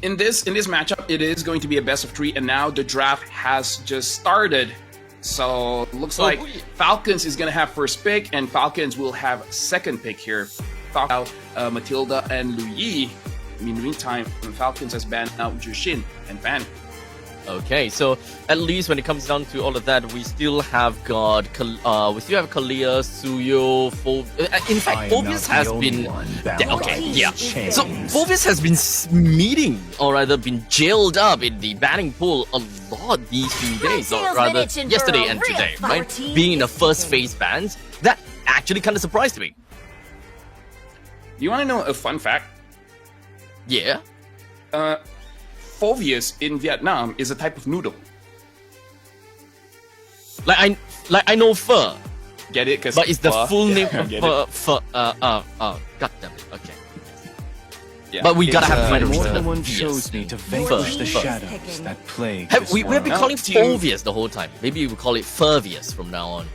in this matchup, it is going to be a best of 3, and now the draft has just started. So looks like Falcons is gonna have first pick, and Falcons will have second pick here. Falcons out Matilda and Lu Yi. In the meantime, Falcons has banned out Jushin and Van. Okay, so at least when it comes down to all of that, we still have got Kalia, Suyo, in fact, Phobius has been So Phobius has been meeting, or rather been jailed up in the banning pool a lot these few days, or rather yesterday and today, right? Being in the first phase bans, that actually kind of surprised me. Do you want to know a fun fact? Yeah. Phobius in Vietnam is a type of noodle. Like I know pho. Get it? But it's the full name of pho. God damn it. Okay. Yeah. But we gotta have to more than one shows me to vanquish the shadows that plague. We have been calling Phobius the whole time. Maybe we call it Furvius from now on.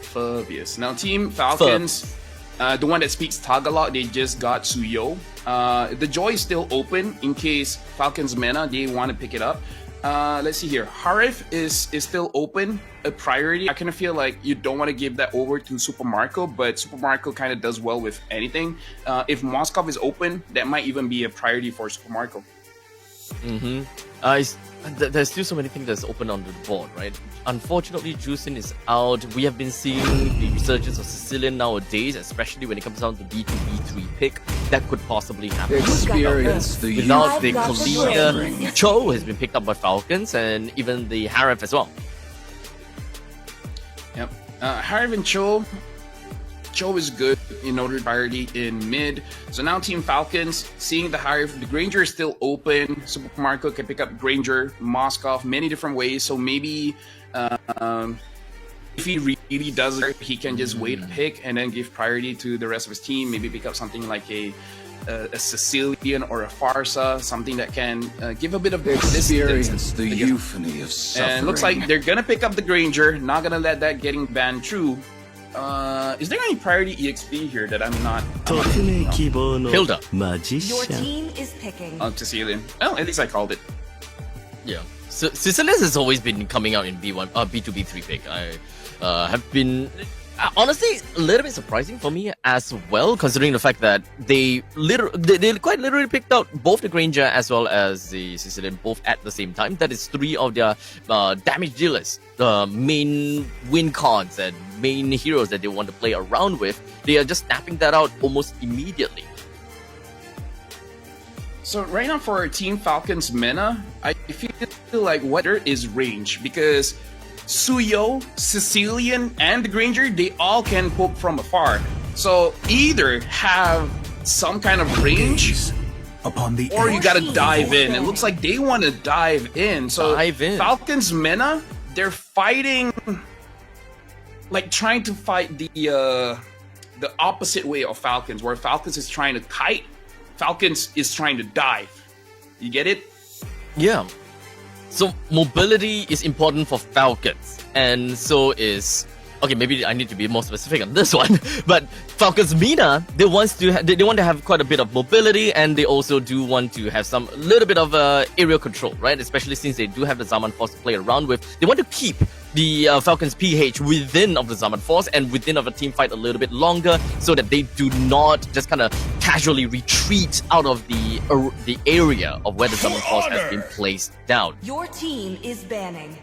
Phobius. Now, Team Falcons, the one that speaks Tagalog, they just got Suyo. The Joy is still open in case Falcons Mena, they want to pick it up. Let's see here. Harif is still open, a priority. I kind of feel like you don't want to give that over to Super Marco, but Super Marco kind of does well with anything. If Moskov is open, that might even be a priority for Super Marco. There's still so many things that's open on the board, right? Unfortunately, Juicin is out. We have been seeing the resurgence of Sicilian nowadays, especially when it comes down to B2, B3 pick. That could possibly happen. Experience the without the Kalia, Cho has been picked up by Falcons, and even the Harif as well. Yep. Harif and Cho is good in order priority in mid. So now Team Falcons, seeing the Harif, the Granger is still open. Super Marco can pick up Granger, Moskov, many different ways. So maybe if he really does it, he can just wait a pick and then give priority to the rest of his team. Maybe pick up something like a Sicilian or a Farsa, something that can give a bit of experience the euphony of suffering. And looks like they're gonna pick up the Granger, not gonna let that getting banned through. Is there any priority EXP here that I'm not? Hilda. Your team is picking. Sicilian. Oh, at least I called it. Yeah. So Sicilian has always been coming out in B1, B2, B3 pick. I have been honestly a little bit surprising for me as well, considering the fact that they quite literally picked out both the Granger as well as the Sicilian both at the same time. That is 3 of their damage dealers, the main win cons and main heroes that they want to play around with. They are just snapping that out almost immediately. So right now for our Team Falcons Mena, I feel like there is range, because Suyo, Sicilian, and the Granger, they all can poke from afar. So either have some kind of range, or you gotta dive in. It looks like they want to dive in. So Falcons Mena, they're fighting, like trying to fight the opposite way of Falcons, where Falcons is trying to kite, Falcons is trying to dive. You get it? Yeah. So mobility is important for Falcons, and so is maybe I need to be more specific on this one. But Falcons Mena, they want to have quite a bit of mobility, and they also do want to have some little bit of area control, right? Especially since they do have the Zaman Force to play around with. They want to keep the Falcons PH within of the Zaman Force and within of a team fight a little bit longer, so that they do not just kind of casually retreat out of the area of where the Zaman Force has been placed down. Your team is banning.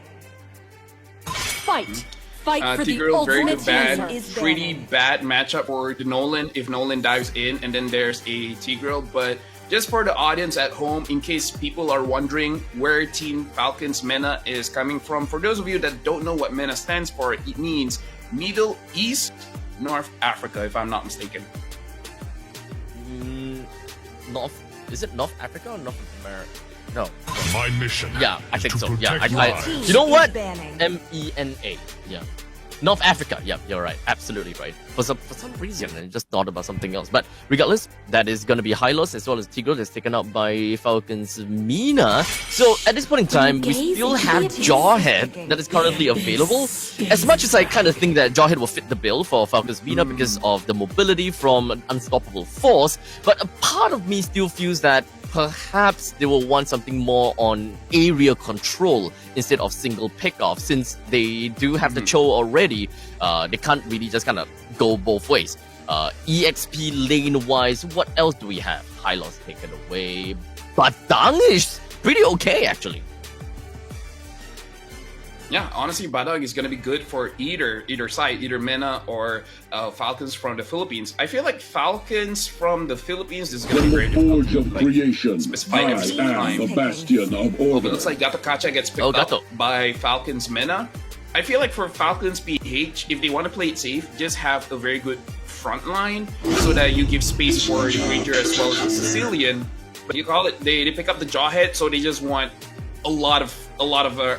Fight for the Tigreal, very ultimate good ban. is Pretty banning. bad matchup for the Nolan if Nolan dives in, and then there's a Tigreal. But just for the audience at home, in case people are wondering where Team Falcons Mena is coming from, for those of you that don't know what Mena stands for, it means Middle East, North Africa, if I'm not mistaken. Is it North Africa or North America? No. My mission. Yeah, I think so. Yeah, lives. you know what? Banning. MENA. Yeah. North Africa. Yeah, you're right. Absolutely right. For some reason, I just thought about something else. But regardless, that is going to be Hylos as well as Tigreal that's taken out by Falcons Mena. So at this point in time, we still have Jawhead that is currently available. As much as I kind of think that Jawhead will fit the bill for Falcons Mena because of the mobility from an unstoppable force, but a part of me still feels that perhaps they will want something more on area control instead of single pickoff. Since they do have the Cho already, they can't really just kind of go both ways. EXP lane wise, what else do we have? High loss taken away. Badang is pretty okay actually. Yeah, honestly, Badang is going to be good for either side, either MENA or Falcons from the Philippines. I feel like Falcons from the Philippines is going to be very difficult. Forge of creation, specifying every single I am time. the bastion of It order. looks like Gato Kacha gets picked up by Falcons MENA. I feel like for Falcons PH, if they want to play it safe, just have a very good front line so that you give space for the Ranger as well as the Sicilian. But you call it, they pick up the Jawhead, so they just want a lot of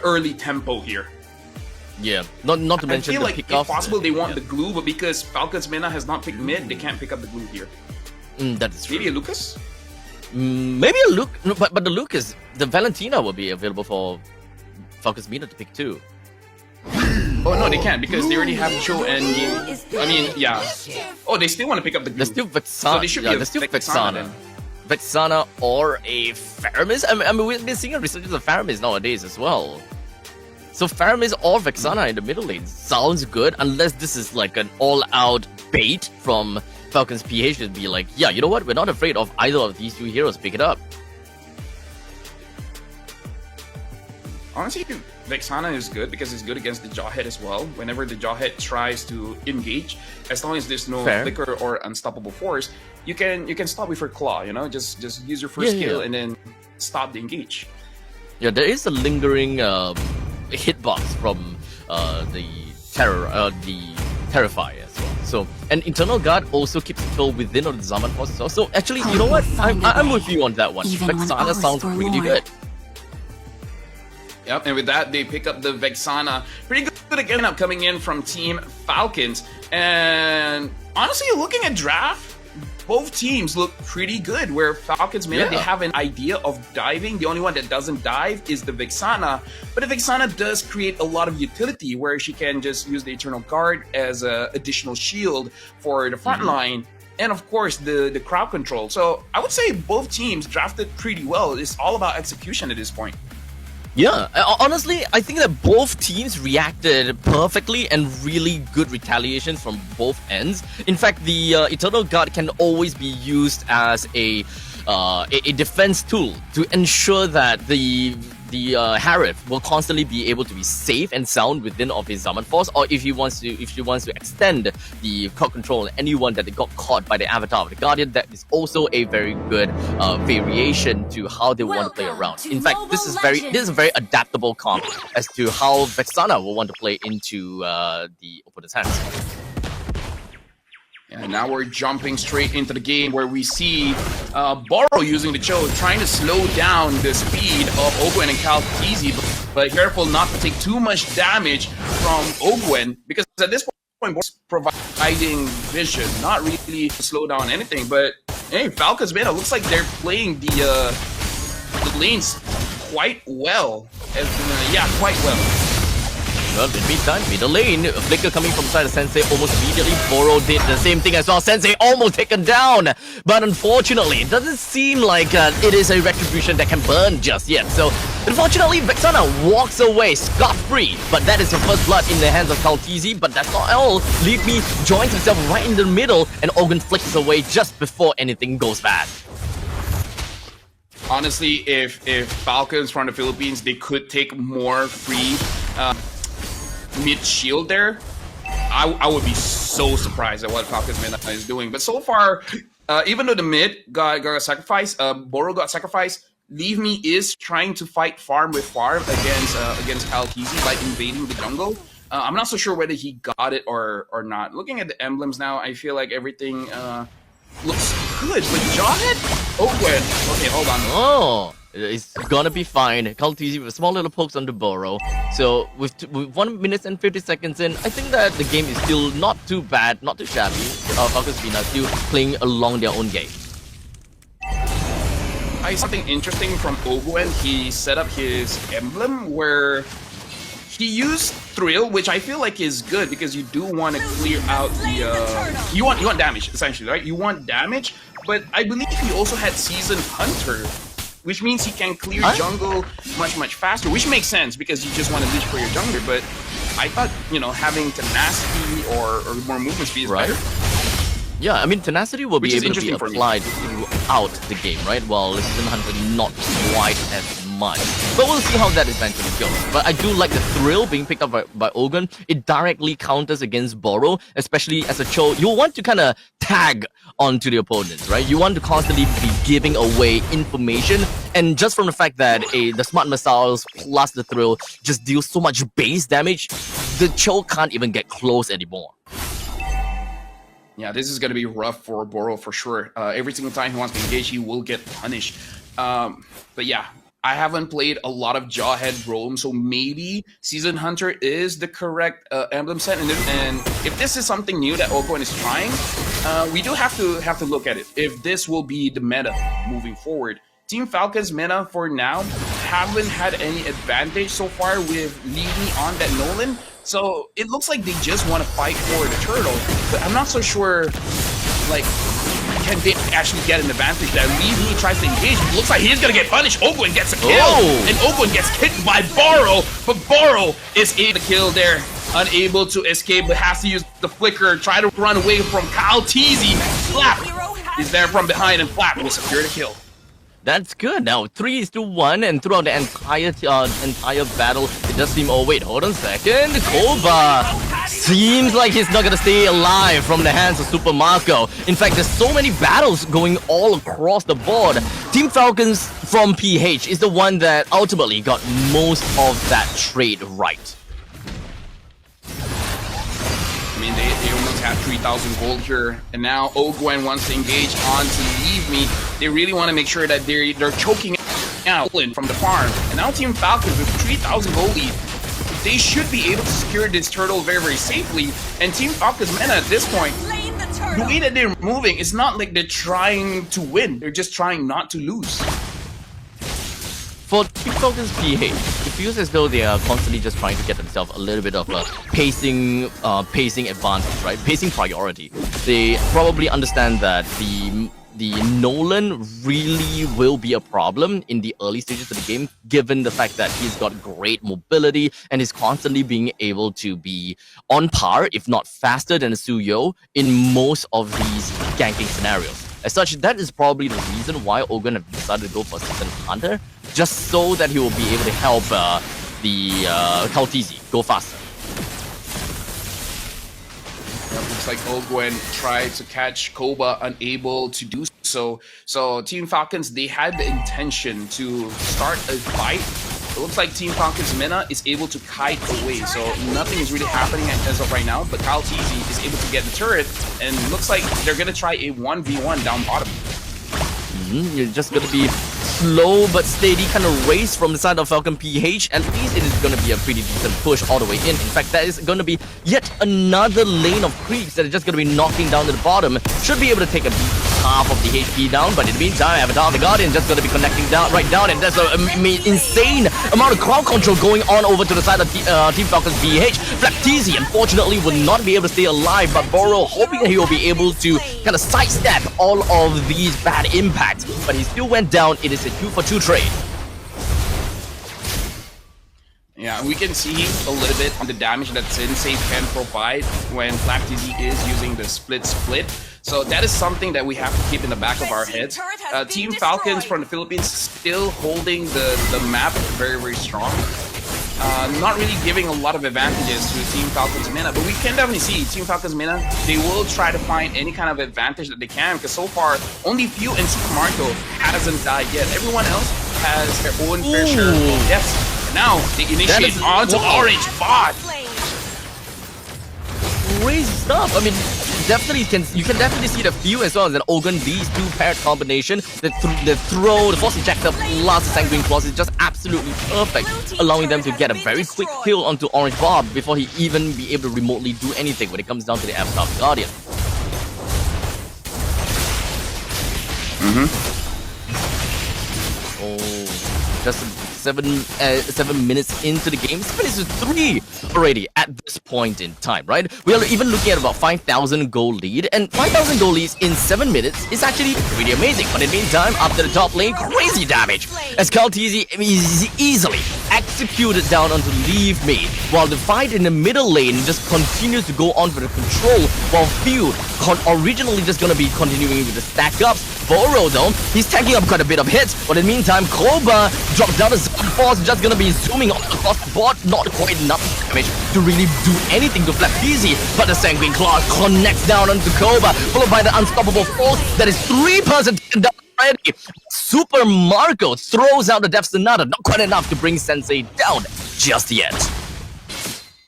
early tempo here. Yeah, not to mention I feel the like pickoff. if possible they want the glue, but because Falcons MENA has not picked mid, they can't pick up the glue here. That is true. Maybe a Lucas? Maybe a Luke, no, but the Lucas, the Valentina will be available for Falcons MENA to pick too. Oh no, they can't because they already have Cho and I mean, yeah. Oh, they still want to pick up the glue. There's still Vexana. So they should be a there's still Vexana Vexana. then. Vexana or a Faramis. I mean, we've been seeing a resurgence of Faramis nowadays as well. So Faramis or Vexana in the middle lane sounds good, unless this is like an all-out bait from Falcons PH to be like, yeah, you know what? We're not afraid of either of these two heroes. Pick it up. Honestly, Vexana is good because it's good against the Jawhead as well. Whenever the Jawhead tries to engage, as long as there's no Fair. flicker or unstoppable force, you can stop with your claw. You know, just use your first skill and then stop the engage. Yeah, there is a lingering hitbox from the Terrify as well. So, and Internal Guard also keeps control within of the Zaman Force as well. So actually, you know what? I'm with you on that one. Vexana sounds really good. Yep, and with that, they pick up the Vexana. Pretty good again up coming in from Team Falcons. And honestly, looking at draft, both teams look pretty good. Where Falcons, they have an idea of diving. The only one that doesn't dive is the Vexana. But the Vexana does create a lot of utility where she can just use the Eternal Guard as an additional shield for the front line. And of course, the crowd control. So I would say both teams drafted pretty well. It's all about execution at this point. Yeah, honestly, I think that both teams reacted perfectly and really good retaliations from both ends. In fact, the Eternal Guard can always be used as a defense tool to ensure that the Harith will constantly be able to be safe and sound within of his Zaman Force, or if she wants to extend the crowd control on anyone that got caught by the avatar of the Guardian, that is also a very good variation to how they want to play around. In fact, this is a very adaptable comp as to how Vexana will want to play into the opponent's hands. And now we're jumping straight into the game where we see Boro using the Cho, trying to slow down the speed of Ogwen and Kalkizi, but careful not to take too much damage from Ogwen, because at this point, Boro's providing vision, not really to slow down anything, but hey, Falcons, man, it looks like they're playing the lanes quite well. Quite well. Well, in the meantime, middle lane, a flicker coming from side of Sensei almost immediately. Boro did the same thing as well. Sensei almost taken down. But unfortunately, it doesn't seem like it is a retribution that can burn just yet. So, unfortunately, Vexana walks away scot-free. But that is her first blood in the hands of Kalkizi. But that's not all. Leave Me joins himself right in the middle, and Ogun flicks away just before anything goes bad. Honestly, if Falcons from the Philippines, they could take more free mid shield there, I would be so surprised at what Falcons MENA is doing. But so far, even though the mid got sacrificed, Boro got sacrificed, Leave Me is trying to fight farm with farm against Kalkizi by invading the jungle. I'm not so sure whether he got it or not. Looking at the emblems now, I feel like everything looks good. But Jawhead? Oh, good. Okay, hold on. Oh, it's gonna be fine. Kalkizi with small little pokes on the Boro. So with 1 minute and 50 seconds in, I think that the game is still not too bad, not too shabby. Falcons MENA still playing along their own game. I saw something interesting from Ogwen. He set up his emblem where he used Thrill, which I feel like is good because you do want to clear out the you want damage essentially, right? You want damage, but I believe he also had Seasoned Hunter, which means he can clear jungle much faster, which makes sense because you just want to leash for your jungler. But I thought, you know, having tenacity or more movement speed is better. Yeah, I mean, tenacity will be able to be interesting for me. applied throughout the game, right? While Seasoned Hunter not quite as much. But we'll see how that eventually goes. But I do like the thrill being picked up by Ogun. It directly counters against Boro, especially as a Cho. You'll want to kind of tag onto the opponents, right? You want to constantly be giving away information. And just from the fact that the smart missiles plus the thrill just deal so much base damage, the Cho can't even get close anymore. Yeah, this is going to be rough for Boro for sure. Every single time he wants to engage, he will get punished. But yeah, I haven't played a lot of Jawhead Roam, so maybe Seasoned Hunter is the correct emblem set. And if this is something new that Ogun is trying, we do have to look at it. If this will be the meta moving forward. Team Falcon's meta for now haven't had any advantage so far with leaving on that Nolan. So it looks like they just want to fight for the turtle, but I'm not so sure, like, can they actually get an advantage there? Leavey tries to engage, it looks like he's gonna get punished. Ogun gets a kill, and Ogun gets kicked by Boro, but Boro is able to kill there, unable to escape, but has to use the flicker, try to run away from Kyle Teasy. Flap is there from behind, and Flap will secure the kill. That's good. Now 3-1, and throughout the entire battle, it does seem. Oh wait, hold on a second. Koba seems like he's not gonna stay alive from the hands of Super Marco. In fact, there's so many battles going all across the board. Team Falcons from PH is the one that ultimately got most of that trade right. I mean, they almost have 3,000 gold here, and now Ogun wants to engage on to Leave Me. They really want to make sure that they're choking out from the farm. And now Team Falcons with 3,000 gold lead, they should be able to secure this turtle very safely. And Team Falcons meta at this point, the way that they're moving, it's not like they're trying to win. They're just trying not to lose. For Team Falcons PH, it feels as though they are constantly just trying to get themselves a little bit of a pacing advantage, right? Pacing priority. They probably understand that the Nolan really will be a problem in the early stages of the game, given the fact that he's got great mobility and is constantly being able to be on par, if not faster than Suyo, in most of these ganking scenarios. As such, that is probably the reason why Ogun have decided to go for Seasoned Hunter, just so that he will be able to help the Kaltizi go faster. Looks like Ogun tried to catch Koba, unable to do so. So Team Falcons, they had the intention to start a fight. It looks like Team Falcons Mena is able to kite away, so nothing is really happening as of right now, but Kyle Teasy is able to get the turret, and looks like they're gonna try a 1v1 down bottom. You're just gonna be slow but steady kind of race from the side of Falcon PH. At least it is gonna be a pretty decent push all the way in. In fact, that is gonna be yet another lane of creeps that are just gonna be knocking down to the bottom. Should be able to take a half of the HP down, but in the meantime, Avatar the Guardian just gonna be connecting down right down, and there's an insane amount of crowd control going on over to the side of Team Falcons PH. Flapteezy unfortunately will not be able to stay alive, but Boro hoping that he will be able to kind of sidestep all of these bad impacts, but he still went down. It is a 2-for-2 trade. Yeah, we can see a little bit on the damage that Sensei can provide when Flapteezy is using the split. So that is something that we have to keep in the back of our heads. Team Falcons from the Philippines still holding the map very strong. Not really giving a lot of advantages to Team Falcons Mena, but we can definitely see Team Falcons Mena, they will try to find any kind of advantage that they can, because so far, only Few and Super Marco hasn't died yet. Everyone else has their own fair share of deaths. Now, they initiate onto Orange Bot. Crazy stuff. I mean, you can definitely see the Few as well as an Ogun. These two paired combination, the throw, the force ejector plus the sanguine claws is just absolutely perfect, allowing them to get a very quick kill onto Orange Bob before he even be able to remotely do anything when it comes down to the Avatar Guardian. Oh. just 7 minutes into the game. 7 minutes to 3 already at this point in time, right? We are even looking at about 5,000 goal lead, and 5,000 goal leads in 7 minutes is actually pretty amazing. But in the meantime, up to the top lane, crazy damage as Kaltizi is easily executed down onto Leave Me, while the fight in the middle lane just continues to go on for the control, while Feud originally just gonna be continuing with the stack ups. Boro though, he's taking up quite a bit of hits, but in the meantime, Koba drops down the force, just gonna be zooming across the board, not quite enough damage to really do anything to FLCN, but the Sanguine Claw connects down onto Koba, followed by the Unstoppable Force that is 3% down already. Super Marco throws out the Death Sonata, not quite enough to bring Sensei down just yet.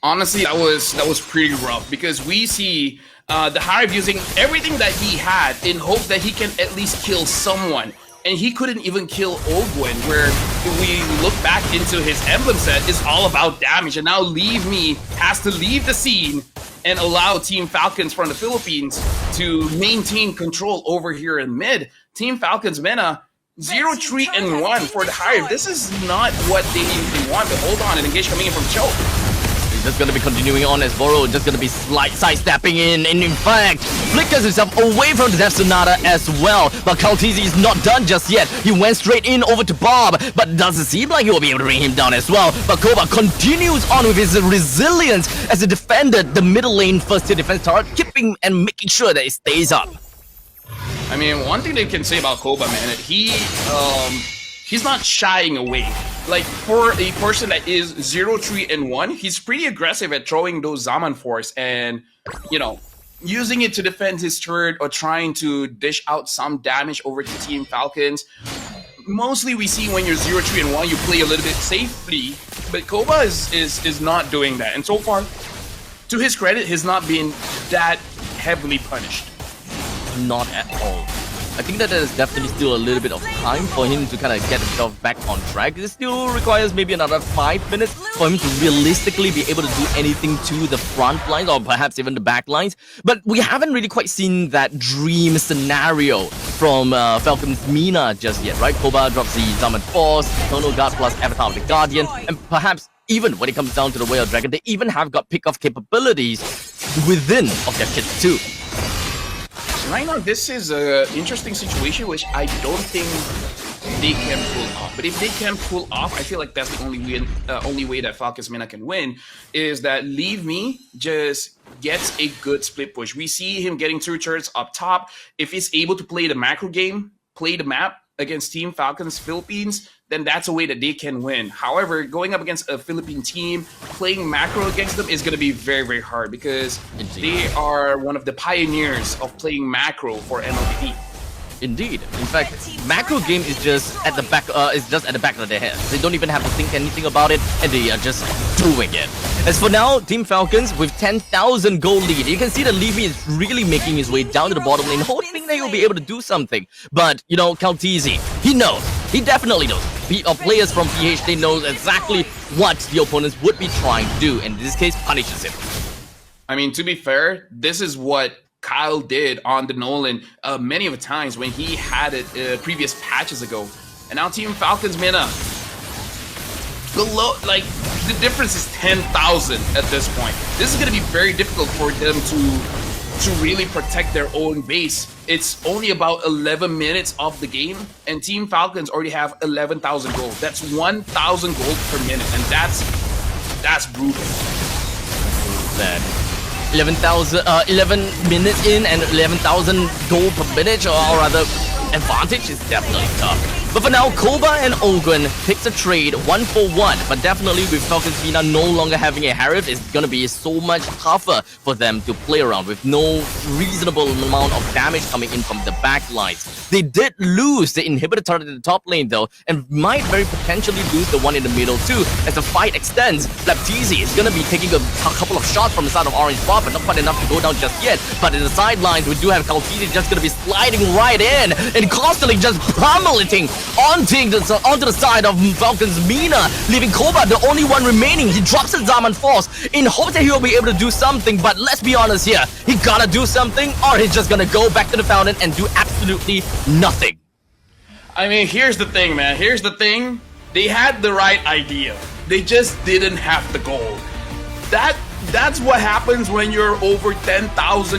Honestly, that was pretty rough, because we see the Hive using everything that he had in hope that he can at least kill someone. And he couldn't even kill Ogwin, where if we look back into his emblem set, it's all about damage. And now Leave Me has to leave the scene and allow Team Falcons from the Philippines to maintain control over here in mid. Team Falcons Mena, 0-3-1 for the Hive. This is not what they want, but hold on, an engage coming in from Choke. Just gonna be continuing on as Boro just gonna be sidestepping in, and in fact flickers himself away from the Death Sonata as well. But Kaltizi is not done just yet. He went straight in over to Bob, but doesn't seem like he will be able to bring him down as well. But Koba continues on with his resilience as he defended the middle lane first tier defense turret, keeping and making sure that it stays up. I mean, one thing they can say about Koba, man, he's not shying away. Like, for a person that is 0-3-1, he's pretty aggressive at throwing those Zaman Force and, you know, using it to defend his turret or trying to dish out some damage over to Team Falcons. Mostly we see when you're 0-3-1, you play a little bit safely, but Koba is not doing that. And so far, to his credit, he's not been that heavily punished. Not at all. I think that there's definitely still a little bit of time for him to kind of get himself back on track. It still requires maybe another 5 minutes for him to realistically be able to do anything to the front lines or perhaps even the back lines. But we haven't really quite seen that dream scenario from Falcon's Mina just yet, right? Koba drops the Zaman Force, Eternal Guard plus Avatar of the Guardian, and perhaps even when it comes down to the Way of Dragon, they even have got pick-off capabilities within of their kits too. Right now, this is an interesting situation which I don't think they can pull off. But if they can pull off, I feel like that's the only way that Falcons Mena can win, is that Leave Me just gets a good split push. We see him getting 2 turrets up top. If he's able to play the macro game, play the map against Team Falcons Philippines, then that's a way that they can win. However, going up against a Philippine team, playing macro against them is going to be very, very hard, because they are one of the pioneers of playing macro for MLBB. Indeed. In fact, macro game is just at the back. Is just at the back of their heads. They don't even have to think anything about it, and they are just doing it. As for now, Team Falcons with 10,000 gold lead. You can see that Leafy is really making his way down to the bottom lane, hoping that he'll be able to do something. But you know, Kaltizi, he knows. He definitely knows. Players from PH, they know exactly what the opponents would be trying to do, and in this case, punishes him. I mean, to be fair, this is what Kyle did on the Nolan many of the times when he had it previous patches ago. And now Team Falcons Mena, below, like, the difference is 10,000 at this point. This is going to be very difficult for them to really protect their own base. It's only about 11 minutes of the game, and Team Falcons already have 11,000 gold. That's 1,000 gold per minute, and that's brutal. That 11 minutes in and 11,000 gold per minute, or rather advantage, is definitely tough. But for now, Koba and Ogren picks a trade 1-for-1, but definitely with Falcons Mena no longer having a Harif, it's gonna be so much tougher for them to play around with no reasonable amount of damage coming in from the back lines. They did lose the inhibitor turret in the top lane though, and might very potentially lose the one in the middle too. As the fight extends, Baptiste is gonna be taking a couple of shots from the side of Orange Bob, but not quite enough to go down just yet. But in the sidelines, we do have Kaltizi just gonna be sliding right in and constantly just pummeling onto the side of Falcons Mena, leaving Koba the only one remaining. He drops his Zaman Force in hopes that he'll be able to do something, but let's be honest here, he gotta do something or he's just gonna go back to the fountain and do absolutely nothing. I mean, here's the thing, man. Here's the thing. They had the right idea. They just didn't have the goal. That's what happens when you're over 10,000